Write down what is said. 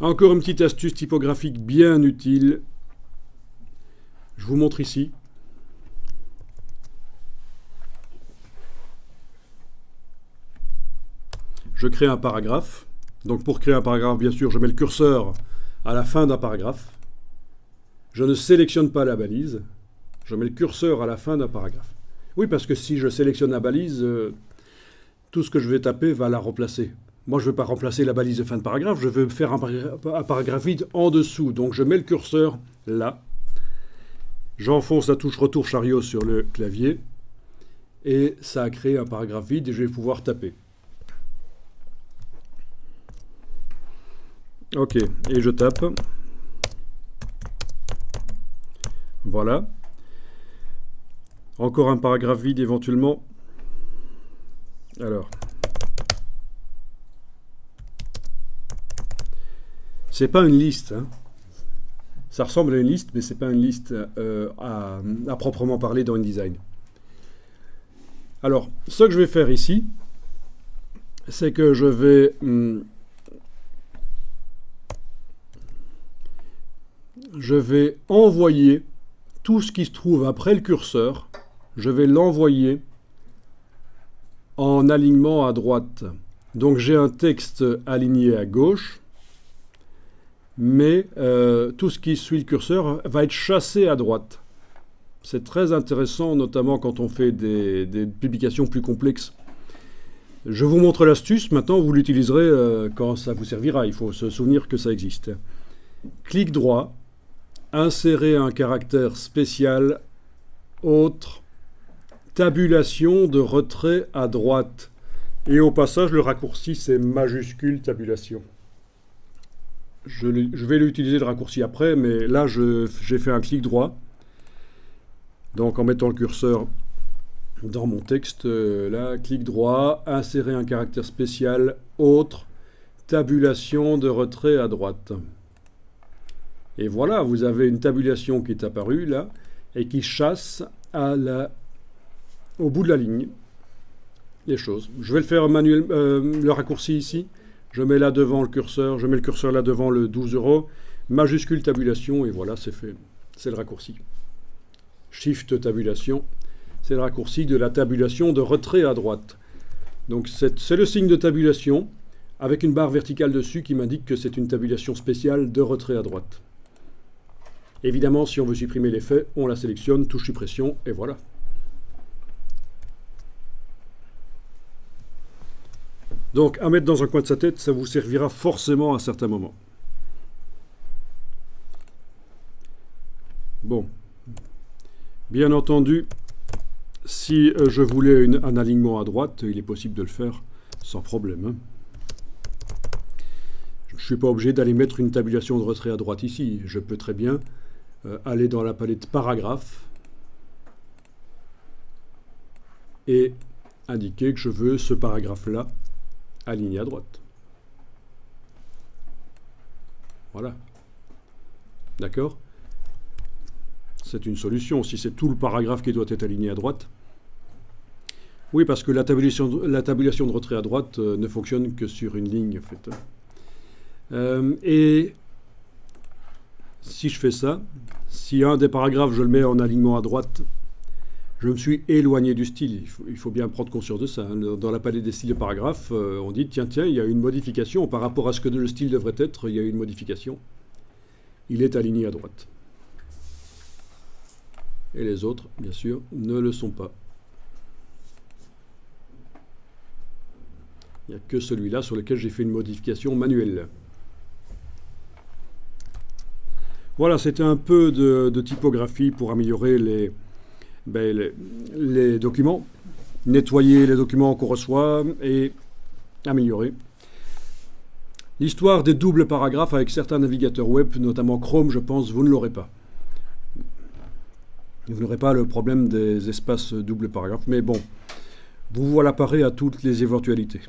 Encore une petite astuce typographique bien utile. Je vous montre ici. Je crée un paragraphe. Donc pour créer un paragraphe, bien sûr, je mets le curseur à la fin d'un paragraphe. Je ne sélectionne pas la balise. Je mets le curseur à la fin d'un paragraphe. Oui, parce que si je sélectionne la balise, tout ce que je vais taper va la remplacer. Moi, je ne veux pas remplacer la balise de fin de paragraphe, je veux faire un paragraphe vide en dessous. Donc je mets le curseur là. J'enfonce la touche retour chariot sur le clavier. Et ça a créé un paragraphe vide et je vais pouvoir taper. Ok, et je tape. Voilà. Encore un paragraphe vide éventuellement. Alors. C'est pas une liste. Hein. Ça ressemble à une liste, mais c'est pas une liste à proprement parler dans InDesign. Alors, ce que je vais faire ici, c'est que je vais envoyer tout ce qui se trouve après le curseur, je vais l'envoyer en alignement à droite. Donc j'ai un texte aligné à gauche, mais tout ce qui suit le curseur va être chassé à droite. C'est très intéressant, notamment quand on fait des publications plus complexes. Je vous montre l'astuce, maintenant vous l'utiliserez quand ça vous servira, il faut se souvenir que ça existe. Clic droit, insérer un caractère spécial, autre, tabulation de retrait à droite. Et au passage, le raccourci, c'est majuscule tabulation. Je vais l'utiliser le raccourci après, mais là, j'ai fait un clic droit. Donc, en mettant le curseur dans mon texte, là, clic droit, insérer un caractère spécial, autre, tabulation de retrait à droite. Et voilà, vous avez une tabulation qui est apparue là et qui chasse au bout de la ligne les choses. Je vais le faire manuel, le raccourci ici. Je mets là devant le curseur, je mets le curseur là devant le 12 €, majuscule tabulation et voilà, c'est fait. C'est le raccourci. Shift tabulation, c'est le raccourci de la tabulation de retrait à droite. Donc c'est le signe de tabulation avec une barre verticale dessus qui m'indique que c'est une tabulation spéciale de retrait à droite. Évidemment, si on veut supprimer l'effet, on la sélectionne, touche suppression, et voilà. Donc, à mettre dans un coin de sa tête, ça vous servira forcément à certains moments. Bon. Bien entendu, si je voulais un alignement à droite, il est possible de le faire sans problème. Hein. Je ne suis pas obligé d'aller mettre une tabulation de retrait à droite ici. Je peux très bien aller dans la palette paragraphe et indiquer que je veux ce paragraphe-là aligné à droite. Voilà. D'accord ? C'est une solution. Si c'est tout le paragraphe qui doit être aligné à droite. Oui, parce que la tabulation de retrait à droite ne fonctionne que sur une ligne, en fait. Et si je fais ça, si un des paragraphes, je le mets en alignement à droite, je me suis éloigné du style. Il faut bien prendre conscience de ça. Hein. Dans la palette des styles de paragraphes, on dit, tiens, il y a une modification. Par rapport à ce que le style devrait être, il y a une modification. Il est aligné à droite. Et les autres, bien sûr, ne le sont pas. Il n'y a que celui-là sur lequel j'ai fait une modification manuelle. Voilà, c'était un peu de typographie pour améliorer les documents, nettoyer les documents qu'on reçoit et améliorer. L'histoire des doubles paragraphes avec certains navigateurs web, notamment Chrome, je pense, vous ne l'aurez pas. Vous n'aurez pas le problème des espaces double paragraphes, mais bon, vous voilà paré à toutes les éventualités.